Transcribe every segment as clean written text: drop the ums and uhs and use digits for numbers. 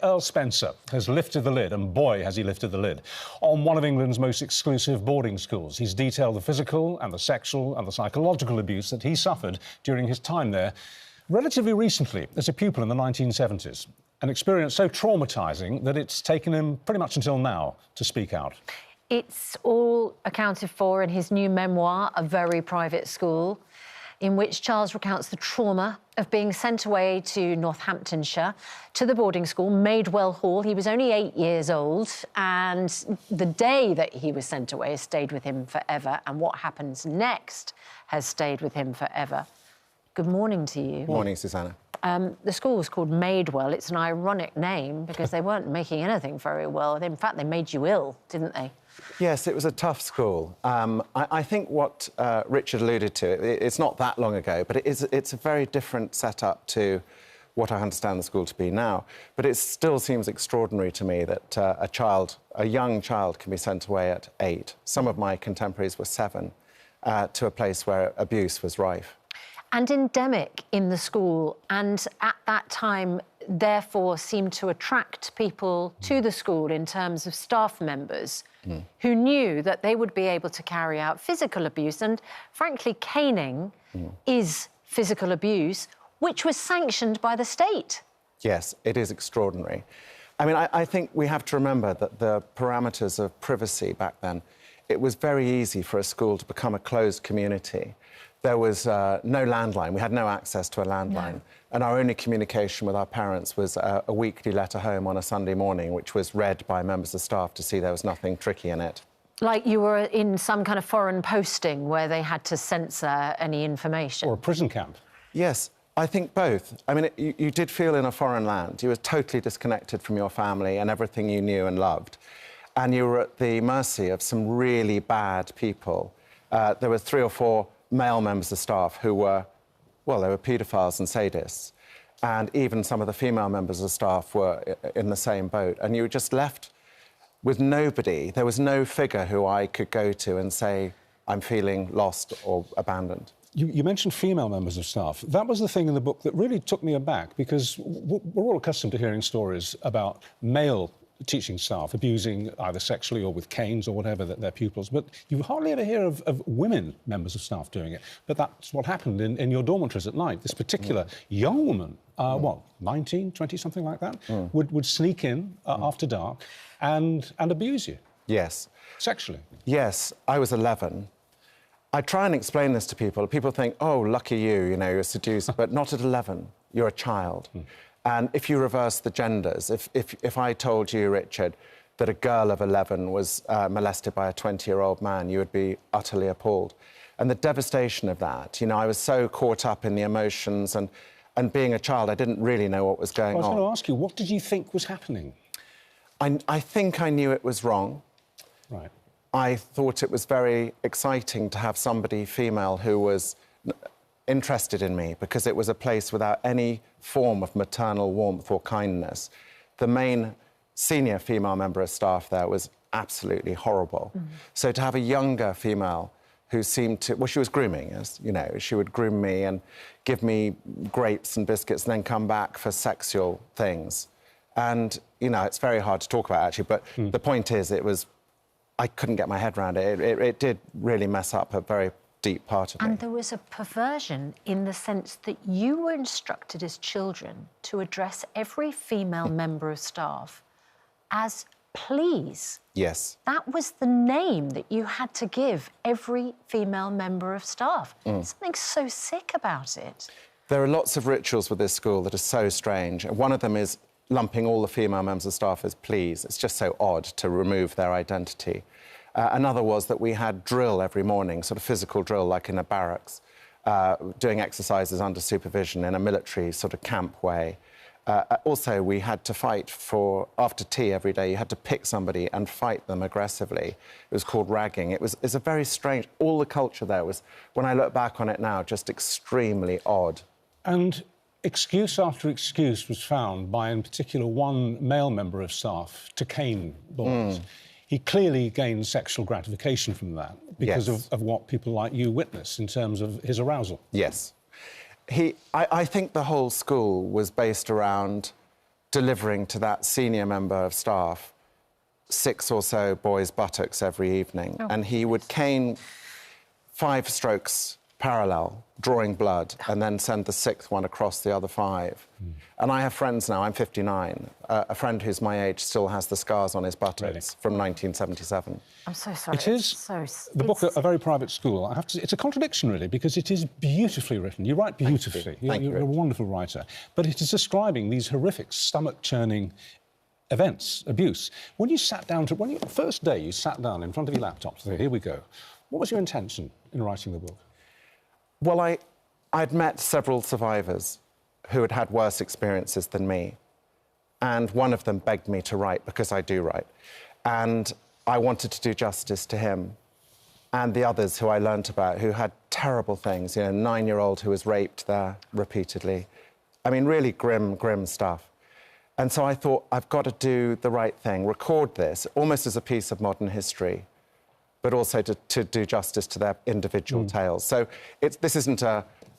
Earl Spencer has lifted the lid, and boy has he lifted the lid, on one of England's most exclusive boarding schools. He's detailed the physical and the sexual and the psychological abuse that he suffered during his time there relatively recently as a pupil in the 1970s. An experience so traumatising that it's taken him pretty much until now to speak out. It's all accounted for in his new memoir, A Very Private School, in which Charles recounts the trauma of being sent away to Northamptonshire, to the boarding school, Madeley Hall. He was only 8 years old, and the day that he was sent away has stayed with him forever, and what happens next has stayed with him forever. Good morning to you. Morning, Susanna. The school was called Madeley. It's an ironic name because they weren't making anything very well. In fact, they made you ill, didn't they? Yes, it was a tough school. I think what Richard alluded to, it's not that long ago, but it's a very different setup to what I understand the school to be now. But it still seems extraordinary to me that a young child can be sent away at 8. Some of my contemporaries were 7, to a place where abuse was rife. And endemic in the school, and at that time, therefore, seemed to attract people to the school in terms of staff members who knew that they would be able to carry out physical abuse. And frankly, caning is physical abuse, which was sanctioned by the state. Yes, it is extraordinary. I mean, I think we have to remember that the parameters of privacy back then, it was very easy for a school to become a closed community. There was no landline. We had no access to a landline. No. And our only communication with our parents was a weekly letter home on a Sunday morning, which was read by members of staff to see there was nothing tricky in it. Like you were in some kind of foreign posting where they had to censor any information? Or a prison camp? Yes, I think both. I mean, you did feel in a foreign land. You were totally disconnected from your family and everything you knew and loved. And you were at the mercy of some really bad people. There were 3 or 4 male members of staff who were, well, they were paedophiles and sadists. And even some of the female members of staff were in the same boat. And you were just left with nobody. There was no figure who I could go to and say, I'm feeling lost or abandoned. You mentioned female members of staff. That was the thing in the book that really took me aback, because we're all accustomed to hearing stories about male teaching staff abusing either sexually or with canes or whatever their pupils, but you hardly ever hear of women members of staff doing it. But that's what happened in your dormitories at night. This particular young woman, what, 19, 20, something like that, would sneak in after dark and abuse you. Yes. Sexually. Yes, I was 11. I try and explain this to people. People think, oh, lucky you, you know, you're seduced, but not at 11. You're a child. And if you reverse the genders, if I told you, Richard, that a girl of 11 was molested by a 20-year-old man, you would be utterly appalled. And the devastation of that, you know, I was so caught up in the emotions, and being a child, I didn't really know what was going on. I was going to ask you, what did you think was happening? I think I knew it was wrong. Right. I thought it was very exciting to have somebody female who was interested in me, because it was a place without any form of maternal warmth or kindness. The main senior female member of staff there was absolutely horrible. So to have a younger female who seemed to... Well, she was grooming us, you know. She would groom me and give me grapes and biscuits and then come back for sexual things. And, you know, it's very hard to talk about, actually, but the point is, I couldn't get my head around it. It did really mess up a very deep part of me. And there was a perversion in the sense that you were instructed as children to address every female member of staff as please. Yes. That was the name that you had to give every female member of staff. Something so sick about it. There are lots of rituals with this school that are so strange. One of them is lumping all the female members of staff as please. It's just so odd to remove their identity. Another was that we had drill every morning, sort of physical drill, like in a barracks, doing exercises under supervision in a military sort of camp way. Also, we had to fight after tea every day, you had to pick somebody and fight them aggressively. It was called ragging. It's a very strange... All the culture there was, when I look back on it now, just extremely odd. And excuse after excuse was found by, in particular, one male member of staff to cane boys. He clearly gained sexual gratification from that because of what people like you witness in terms of his arousal. Yes. I think the whole school was based around delivering to that senior member of staff 6 or so boys' buttocks every evening. Oh. And he would cane 5 strokes parallel, drawing blood, and then send the 6th one across the other 5. And I have friends now, I'm 59. A friend who's my age still has the scars on his buttocks from 1977. I'm so sorry. It is. The book, A Very Private School, I have to, it's a contradiction, really, because it is beautifully written. You write beautifully. You're a wonderful writer. But it is describing these horrific, stomach-churning events, abuse. When you sat down to... first day you sat down in front of your laptop to say, here we go, what was your intention in writing the book? Well, I'd met several survivors who had had worse experiences than me. And one of them begged me to write, because I do write. And I wanted to do justice to him and the others who I learnt about, who had terrible things. You know, a 9-year-old who was raped there repeatedly. I mean, really grim, grim stuff. And so I thought, I've got to do the right thing, record this, almost as a piece of modern history, but also to do justice to their individual tales. So this isn't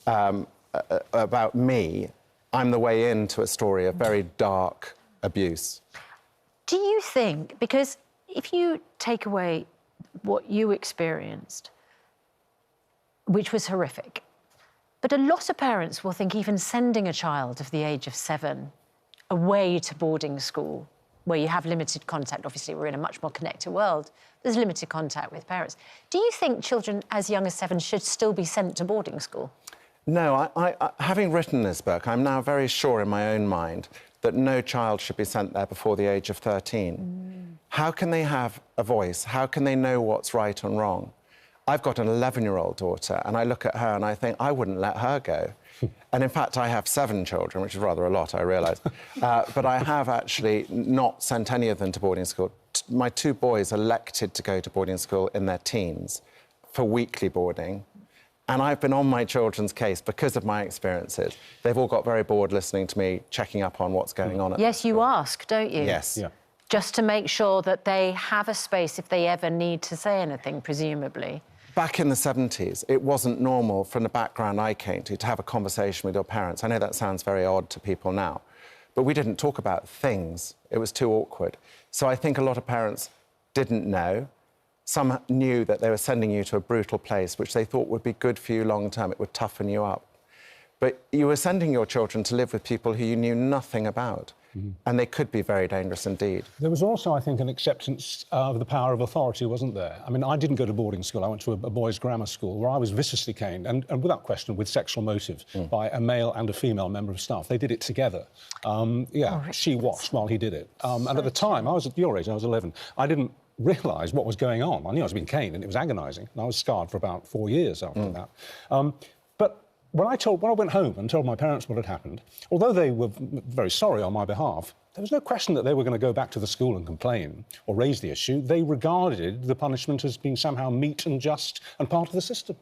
about me. I'm the way into a story of very dark abuse. Do you think, because if you take away what you experienced, which was horrific, but a lot of parents will think even sending a child of the age of 7 away to boarding school, where you have limited contact, obviously we're in a much more connected world, there's limited contact with parents. Do you think children as young as 7 should still be sent to boarding school? No, having written this book, I'm now very sure in my own mind that no child should be sent there before the age of 13. How can they have a voice? How can they know what's right and wrong? I've got an 11-year-old daughter, and I look at her and I think, I wouldn't let her go. And in fact, I have 7 children, which is rather a lot, I realise. But I have actually not sent any of them to boarding school. My 2 boys elected to go to boarding school in their teens for weekly boarding. And I've been on my children's case because of my experiences. They've all got very bored listening to me, checking up on what's going on. Yes, you ask, don't you? Yes. Yeah. Just to make sure that they have a space if they ever need to say anything, presumably. Back in the 70s, it wasn't normal from the background I came to have a conversation with your parents. I know that sounds very odd to people now, but we didn't talk about things. It was too awkward. So I think a lot of parents didn't know. Some knew that they were sending you to a brutal place, which they thought would be good for you long term. It would toughen you up. But you were sending your children to live with people who you knew nothing about. And they could be very dangerous indeed. There was also, I think, an acceptance of the power of authority, wasn't there? I mean, I didn't go to boarding school. I went to a boys' grammar school where I was viciously caned, and without question, with sexual motive, by a male and a female member of staff. They did it together. She watched while he did it. And at the time, I was at your age, I was 11, I didn't realise what was going on. I knew I was being caned, and it was agonising, and I was scarred for about 4 years after that. But when I went home and told my parents what had happened, although they were very sorry on my behalf, there was no question that they were going to go back to the school and complain or raise the issue. They regarded the punishment as being somehow meet and just and part of the system.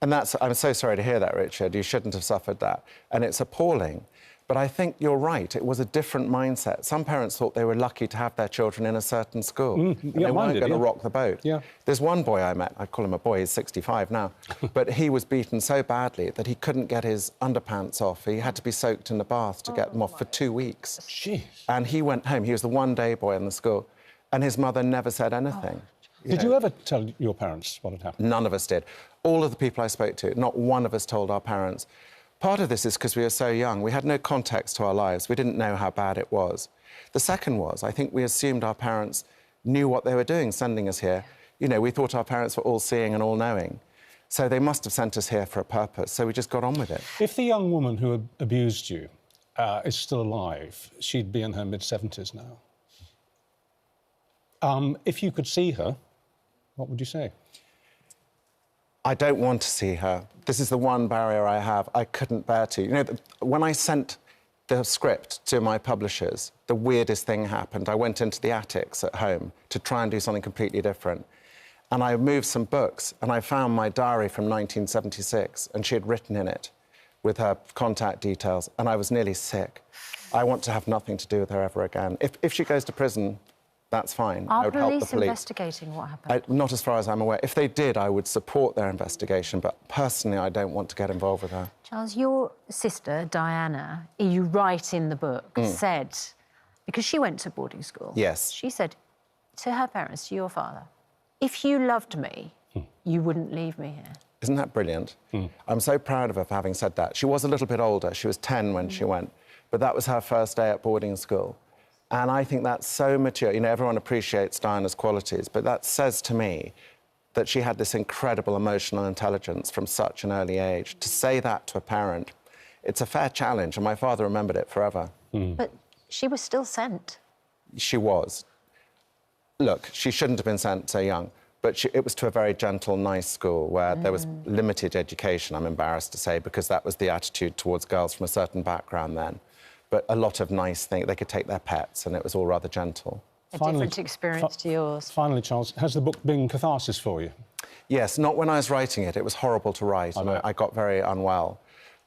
And I'm so sorry to hear that, Richard. You shouldn't have suffered that. And it's appalling. But I think you're right. It was a different mindset. Some parents thought they were lucky to have their children in a certain school. And they weren't going to rock the boat. Yeah. There's one boy I met, I call him a boy, he's 65 now, but he was beaten so badly that he couldn't get his underpants off. He had to be soaked in the bath to get them off for 2 weeks. Jeez. And he went home. He was the one-day boy in the school, and his mother never said anything. Did you ever tell your parents what had happened? None of us did. All of the people I spoke to, not one of us told our parents. Part of this is because we were so young. We had no context to our lives. We didn't know how bad it was. The second was, I think we assumed our parents knew what they were doing, sending us here. You know, we thought our parents were all-seeing and all-knowing. So they must have sent us here for a purpose, so we just got on with it. If the young woman who abused you is still alive, she'd be in her mid-70s now. If you could see her, what would you say? I don't want to see her. This is the one barrier I have. I couldn't bear to. You know, when I sent the script to my publishers, the weirdest thing happened. I went into the attics at home to try and do something completely different. And I moved some books, and I found my diary from 1976, and she had written in it with her contact details, and I was nearly sick. I want to have nothing to do with her ever again. If she goes to prison, that's fine. I would help the police. Are police investigating what happened? Not as far as I'm aware. If they did, I would support their investigation, but personally, I don't want to get involved with her. Charles, your sister, Diana, you write in the book, said because she went to boarding school. Yes. She said to her parents, to your father, if you loved me, you wouldn't leave me here. Isn't that brilliant? I'm so proud of her for having said that. She was a little bit older. She was 10 when she went, but that was her first day at boarding school. And I think that's so mature. You know, everyone appreciates Diana's qualities, but that says to me that she had this incredible emotional intelligence from such an early age. To say that to a parent, it's a fair challenge, and my father remembered it forever. But she was still sent. She was. Look, she shouldn't have been sent so young, but it was to a very gentle, nice school where there was limited education, I'm embarrassed to say, because that was the attitude towards girls from a certain background then. But a lot of nice things. They could take their pets, and it was all rather gentle. A different experience to yours. Finally, Charles, has the book been catharsis for you? Yes, not when I was writing it. It was horrible to write, and I got very unwell.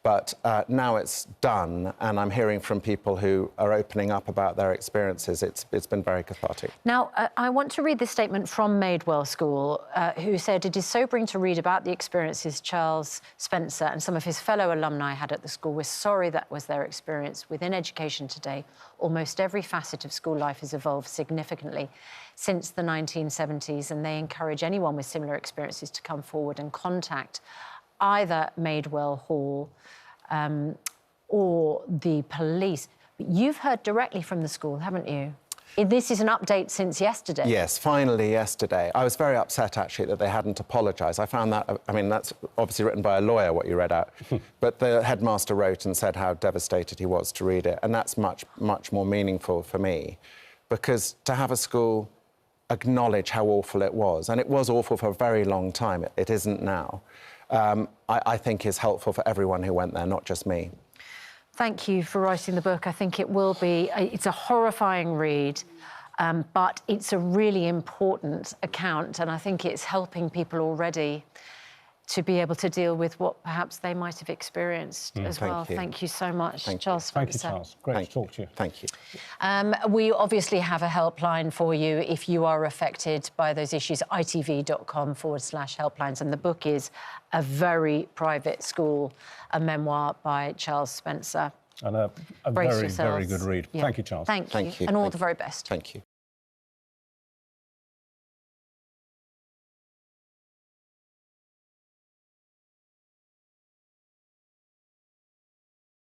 But now it's done, and I'm hearing from people who are opening up about their experiences. It's been very cathartic. Now, I want to read this statement from Madewell School, who said, it is sobering to read about the experiences Charles Spencer and some of his fellow alumni had at the school. We're sorry that was their experience. Within education today, almost every facet of school life has evolved significantly since the 1970s, and they encourage anyone with similar experiences to come forward and contact either Madewell Hall or the police. But you've heard directly from the school, haven't you? This is an update since yesterday. Yes, finally yesterday. I was very upset, actually, that they hadn't apologised. I found that, I mean, that's obviously written by a lawyer, what you read out. But the headmaster wrote and said how devastated he was to read it. And that's much, much more meaningful for me, because to have a school acknowledge how awful it was, and it was awful for a very long time, it isn't now, I think is helpful for everyone who went there, not just me. Thank you for writing the book. I think it will be... It's a horrifying read, but it's a really important account, and I think it's helping people already to be able to deal with what perhaps they might have experienced as well. Thank you so much, Charles. Thank you, Charles. Great to talk to you. Thank you. We obviously have a helpline for you if you are affected by those issues, itv.com/helplines, and the book is A Very Private School, a memoir by Charles Spencer. And a very, very good read. Yeah. Thank you, Charles. Thank you. Thank you. And all the very best. Thank you.